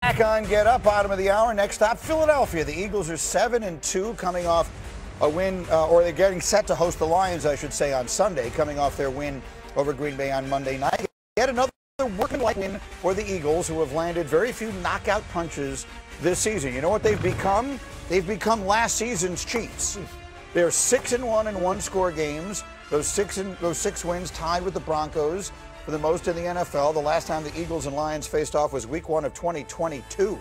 Back on Get Up, bottom of the hour. Next stop, Philadelphia. The Eagles are 7-2, coming off a win, or they're getting set to host the Lions, I should say, on Sunday, coming off their win over Green Bay on Monday night. Yet another workmanlike win for the Eagles, who have landed very few knockout punches this season. You know what they've become? They've become last season's Chiefs. They're 6-1 in one-score games. Those six wins tied with the Broncos for the most in the NFL. The last time the Eagles and Lions faced off was Week 1 of 2022.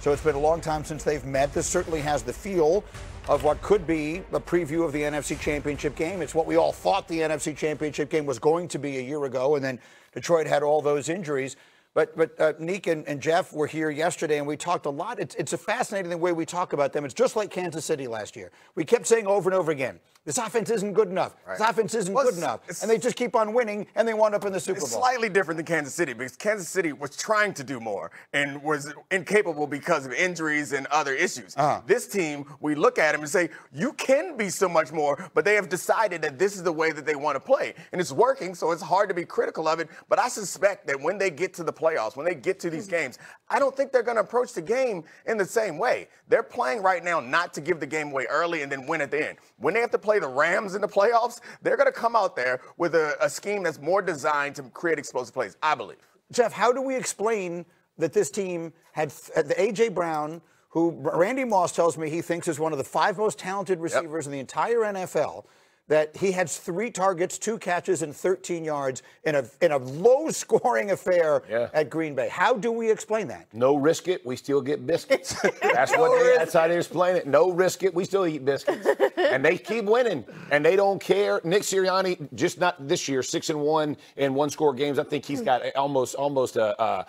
So it's been a long time since they've met. This certainly has the feel of what could be a preview of the NFC Championship game. It's what we all thought the NFC Championship game was going to be a year ago, and then Detroit had all those injuries. But Nick and Jeff were here yesterday, and we talked a lot. It's a fascinating way we talk about them. It's just like Kansas City last year. We kept saying over and over again, this offense isn't good enough. Right. This offense isn't good enough. And they just keep on winning, and they wound up in the Super Bowl. It's slightly different than Kansas City, because Kansas City was trying to do more and was incapable because of injuries and other issues. This team, we look at them and say, you can be so much more, but they have decided that this is the way that they want to play. And it's working, so it's hard to be critical of it. But I suspect that when they get to the playoffs, when they get to these games, I don't think they're going to approach the game in the same way. They're playing right now not to give the game away early and then win at the end. When they have to play the Rams in the playoffs, they're going to come out there with a scheme that's more designed to create explosive plays, I believe. Jeff, how do we explain that this team had the A.J. Brown, who Randy Moss tells me he thinks is one of the 5 most talented receivers in the entire NFL, that he had 3 targets, 2 catches, and 13 yards in a low-scoring affair at Green Bay? How do we explain that? No risk it, we still get biscuits. That's that's how they explain it. No risk it, we still eat biscuits. And they keep winning, and they don't care. Nick Sirianni, just not this year, 6-1 in one-score games. I think he's got almost a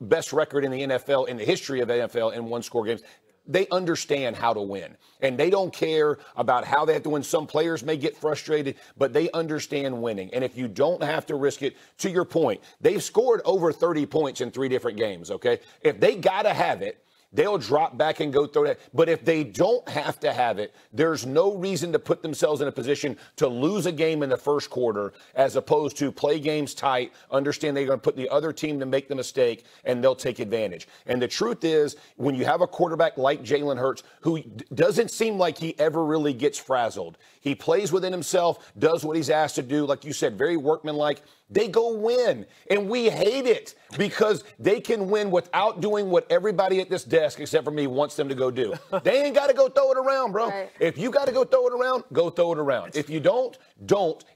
best record in the NFL, in the history of NFL, in one-score games. They understand how to win, and they don't care about how they have to win. Some players may get frustrated, but they understand winning. And if you don't have to risk it, to your point, they've scored over 30 points in 3 different games, okay? If they got to have it, they'll drop back and go throw that. But if they don't have to have it, there's no reason to put themselves in a position to lose a game in the first quarter, as opposed to play games tight, understand they're going to put the other team to make the mistake, and they'll take advantage. And the truth is, when you have a quarterback like Jalen Hurts, who doesn't seem like he ever really gets frazzled, he plays within himself, does what he's asked to do, like you said, very workmanlike, they go win. And we hate it because they can win without doing what everybody at this desk, except for me, wants them to go do. They ain't got to go throw it around, bro. Right. If you got to go throw it around, go throw it around. If you don't,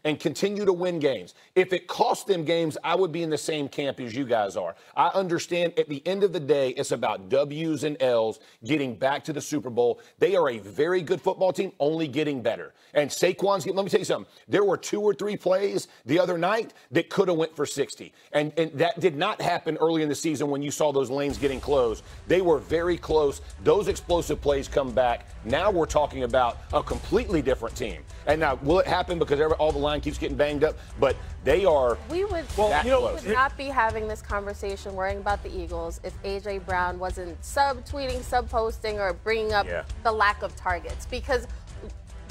and continue to win games. If it costs them games, I would be in the same camp as you guys are. I understand at the end of the day, it's about W's and L's, getting back to the Super Bowl. They are a very good football team, only getting better. And Saquon's, let me tell you something. There were 2 or 3 plays the other night that could have went for 60. And that did not happen early in the season when you saw those lanes getting closed. They were very close. Those explosive plays come back. Now we're talking about a completely different team. And now, will it happen because all the line keeps getting banged up? But they are we would not be having this conversation worrying about the Eagles if A.J. Brown wasn't sub-tweeting, sub-posting, or bringing up the lack of targets. Because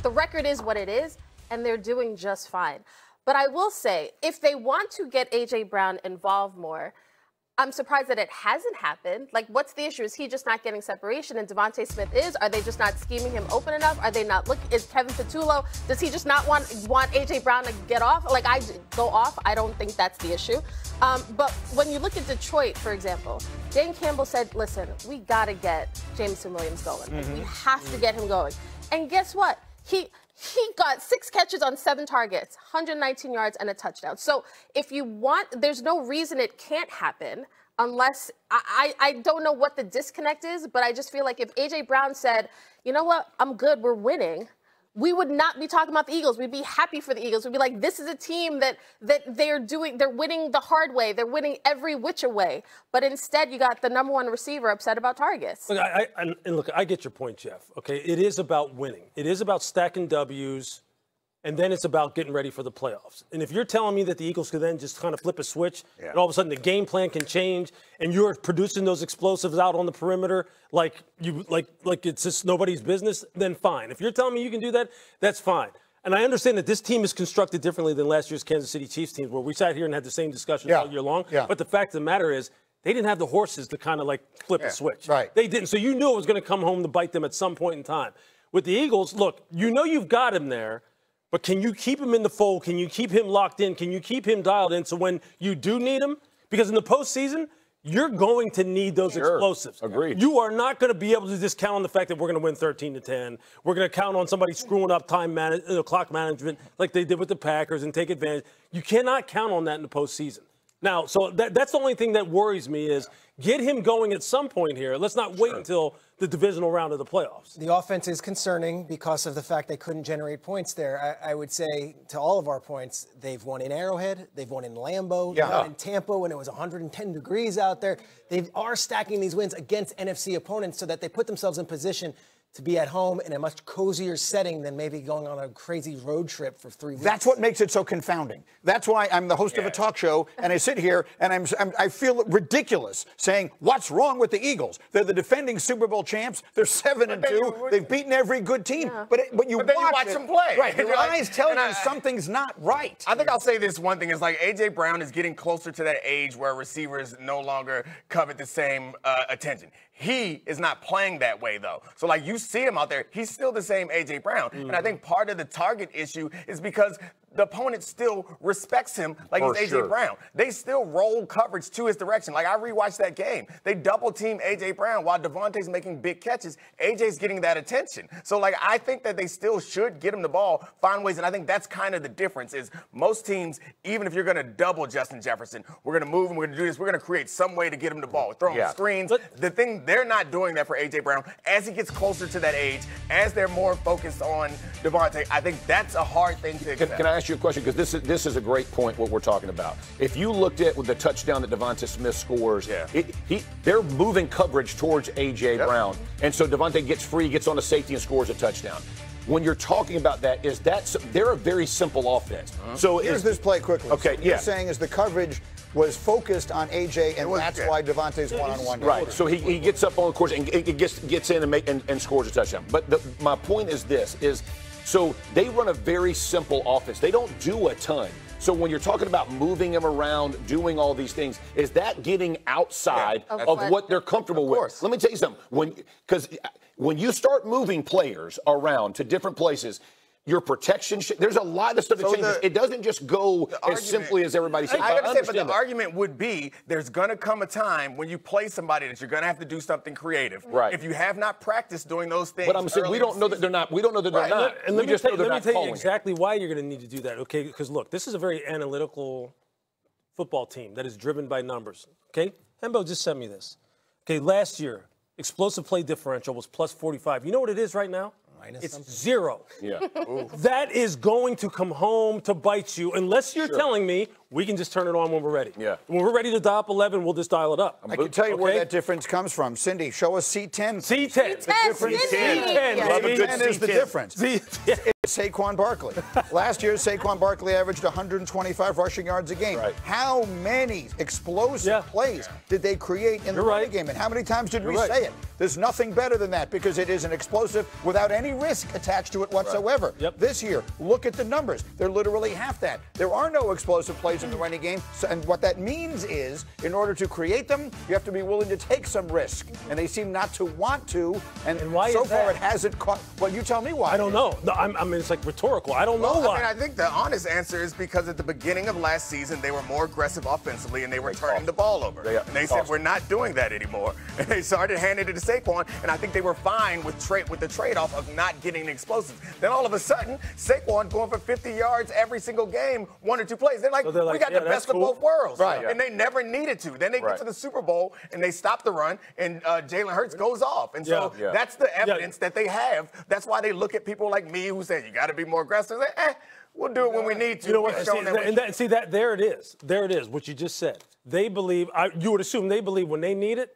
the record is what it is, and they're doing just fine. But I will say, if they want to get A.J. Brown involved more, I'm surprised that it hasn't happened. Like, what's the issue? Is he just not getting separation and Devontae Smith is? Are they just not scheming him open enough? Are they not looking? Is Kevin Patullo, does he just not want A.J. Brown to get off? Like, I go off. I don't think that's the issue. But when you look at Detroit, for example, Dan Campbell said, listen, we got to get Jameson Williams going. We have to get him going. And guess what? He got 6 catches on 7 targets, 119 yards, and a touchdown. So if you want, there's no reason it can't happen unless, I don't know what the disconnect is, but I just feel like if A.J. Brown said, you know what, I'm good, we're winning, we would not be talking about the Eagles. We'd be happy for the Eagles. We'd be like, this is a team that they're winning the hard way. They're winning every which way. But instead, you got the #1 receiver upset about targets. Look, I get your point, Jeff. Okay, it is about winning. It is about stacking W's, and then it's about getting ready for the playoffs. And if you're telling me that the Eagles could then just kind of flip a switch, and all of a sudden the game plan can change, and you're producing those explosives out on the perimeter like it's just nobody's business, then fine. If you're telling me you can do that, that's fine. And I understand that this team is constructed differently than last year's Kansas City Chiefs team, where we sat here and had the same discussion all year long. But the fact of the matter is, they didn't have the horses to kind of like flip a switch. Right. They didn't. So you knew it was going to come home to bite them at some point in time. With the Eagles, look, you know you've got him there, but can you keep him in the fold? Can you keep him locked in? Can you keep him dialed in so when you do need him? Because in the postseason, you're going to need those explosives. Agreed. You are not going to be able to just count on the fact that we're going to win 13-10. We're going to count on somebody screwing up clock management like they did with the Packers and take advantage. You cannot count on that in the postseason. Now, so that's the only thing that worries me is get him going at some point here. Let's not wait until the divisional round of the playoffs. The offense is concerning because of the fact they couldn't generate points there. I would say to all of our points, they've won in Arrowhead, they've won in Lambeau, they've won in Tampa when it was 110 degrees out there. They are stacking these wins against NFC opponents so that they put themselves in position to be at home in a much cozier setting than maybe going on a crazy road trip for 3 weeks. That's what makes it so confounding. That's why I'm the host of a talk show, and I sit here and I feel ridiculous saying, what's wrong with the Eagles? They're the defending Super Bowl champs. They're 7-2. They've beaten every good team. Yeah. But you watch them play. Right. Your Like, eyes tell you something's not right. I think I'll say this one thing is like A.J. Brown is getting closer to that age where receivers no longer covet the same attention. He is not playing that way, though. So, like, you see him out there, he's still the same A.J. Brown. And I think part of the target issue is because the opponent still respects him like he's A.J. Brown. They still roll coverage to his direction. Like, I rewatched that game. They double-team A.J. Brown while Devontae's making big catches. A.J.'s getting that attention. So, like, I think that they still should get him the ball, find ways, and I think that's kind of the difference is most teams, even if you're going to double Justin Jefferson, we're going to move him, we're going to do this, we're going to create some way to get him the ball. Throw him screens. The thing, they're not doing that for A.J. Brown. As he gets closer to that age, as they're more focused on Devontae, I think that's a hard thing to accept. Can I ask you a question? Because this is a great point, what we're talking about. If you looked at with the touchdown that Devontae Smith scores, they're moving coverage towards A.J. Brown. And so Devontae gets free, gets on a safety, and scores a touchdown. When you're talking about that, they're a very simple offense. So here's this play quickly. Okay, so what you're saying is the coverage was focused on A.J., and that's why Devontae's one-on-one. Right. So he gets up on the course and gets in and scores a touchdown. But my point is this, so they run a very simple offense. They don't do a ton. So when you're talking about moving him around, doing all these things, is that getting outside of what they're comfortable with? Let me tell you something. Because when you start moving players around to different places, your protection, there's a lot of stuff that changes. It doesn't just go as simply as everybody says. I understand, but the argument would be there's going to come a time when you play somebody that you're going to have to do something creative. Right. If you have not practiced doing those things. But I'm saying we don't know that they're not. We don't know that they're not. And let me tell you exactly why you're going to need to do that, okay? Because, look, this is a very analytical football team that is driven by numbers, okay? Hembo just sent me this. Okay, last year, explosive play differential was plus 45. You know what it is right now? It's 0. Yeah. That is going to come home to bite you unless you're telling me we can just turn it on when we're ready. Yeah. When we're ready to dial up 11, we'll just dial it up. I can tell you where that difference comes from. Cindy, show us C10. C10. The difference. C10. Love a good C10 is the difference. C10. Saquon Barkley. Last year, Saquon Barkley averaged 125 rushing yards a game. Right. How many explosive plays did they create in the running game? And how many times did we say it? There's nothing better than that because it is an explosive without any risk attached to it whatsoever. This year, look at the numbers. They're literally half that. There are no explosive plays in the running game. And what that means is, in order to create them, you have to be willing to take some risk. And they seem not to want to. And why so is that? far, it hasn't caught. Well, you tell me why. I don't know. No, I mean, it's like rhetorical. I don't know why. I mean, I think the honest answer is because at the beginning of last season, they were more aggressive offensively and they were turning the ball over. And they said, we're not doing that anymore. And they started handing it to Saquon, and I think they were fine with the trade-off of not getting the explosives. Then all of a sudden, Saquon going for 50 yards every single game, 1 or 2 plays. They're like, we got the best of both worlds. And they never needed to. Then they get to the Super Bowl, and they stop the run, and Jalen Hurts goes off. And so that's the evidence that they have. That's why they look at people like me who say, you got to be more aggressive. We'll do it when we need to. You know what? There it is. There it is. What you just said. They believe. You would assume they believe when they need it,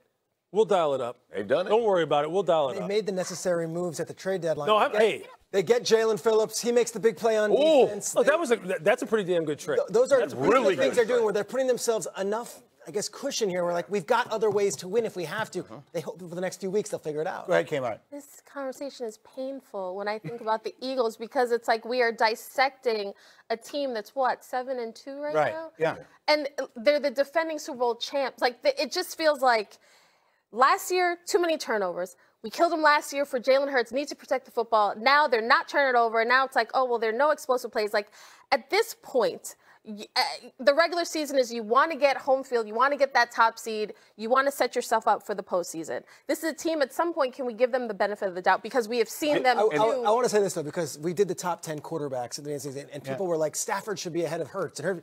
we'll dial it up. They've done it. Don't worry about it. We'll dial it up. They made the necessary moves at the trade deadline. No, they get Jalen Phillips. He makes the big play on defense. Oh, that's a pretty damn good trade. Those are that's really good things they're doing where they're putting themselves enough I guess, cushion here. We're like, we've got other ways to win if we have to. They hope for the next few weeks they'll figure it out. Go ahead, Kmart. This conversation is painful when I think about the Eagles because it's like we are dissecting a team that's what, 7-2 right now? Yeah. And they're the defending Super Bowl champs. Like it just feels like last year, too many turnovers. We killed them last year for Jalen Hurts, need to protect the football. Now they're not turning it over. And now it's like, oh, well, there are no explosive plays. Like at this point, the regular season is you want to get home field, you want to get that top seed, you want to set yourself up for the postseason. This is a team, at some point, can we give them the benefit of the doubt? Because we have seen them do. I want to say this, though, because we did the top 10 quarterbacks at the end of the season, and people were like, Stafford should be ahead of Hurts. And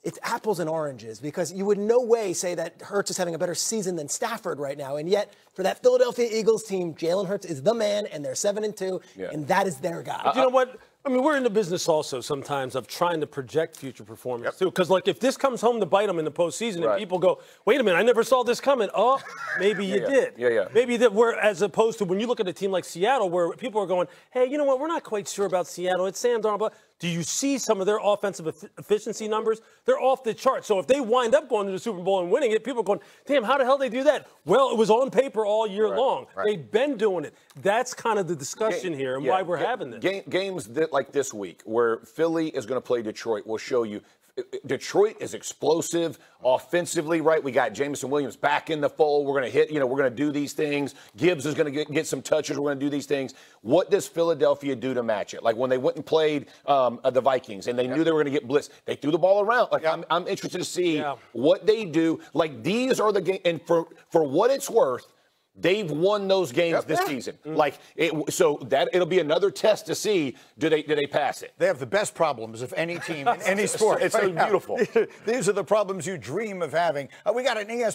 it's apples and oranges, because you would no way say that Hurts is having a better season than Stafford right now. And yet, for that Philadelphia Eagles team, Jalen Hurts is the man, and they're 7-2, and that is their guy. You know what? I mean, we're in the business also sometimes of trying to project future performance, too. Because, like, if this comes home to bite them in the postseason and people go, wait a minute, I never saw this coming. Oh, maybe you did. Maybe that as opposed to when you look at a team like Seattle where people are going, hey, you know what, we're not quite sure about Seattle. It's Sam Darnold. Do you see some of their offensive efficiency numbers? They're off the chart. So if they wind up going to the Super Bowl and winning it, people are going, damn, how the hell did they do that? Well, it was on paper all year long. They've been doing it. That's kind of the discussion here and why we're having this. Games like this week where Philly is going to play Detroit will show you Detroit is explosive offensively, right? We got Jameson Williams back in the fold. We're going to hit, we're going to do these things. Gibbs is going to get some touches. We're going to do these things. What does Philadelphia do to match it? Like when they went and played the Vikings and they knew they were going to get blitzed, they threw the ball around. Like I'm interested to see what they do. Like these are the games, and for what it's worth, they've won those games this season. Like so that it'll be another test to see do they pass it. They have the best problems of any team in any sport. It's so beautiful. These are the problems you dream of having. We got an ESPN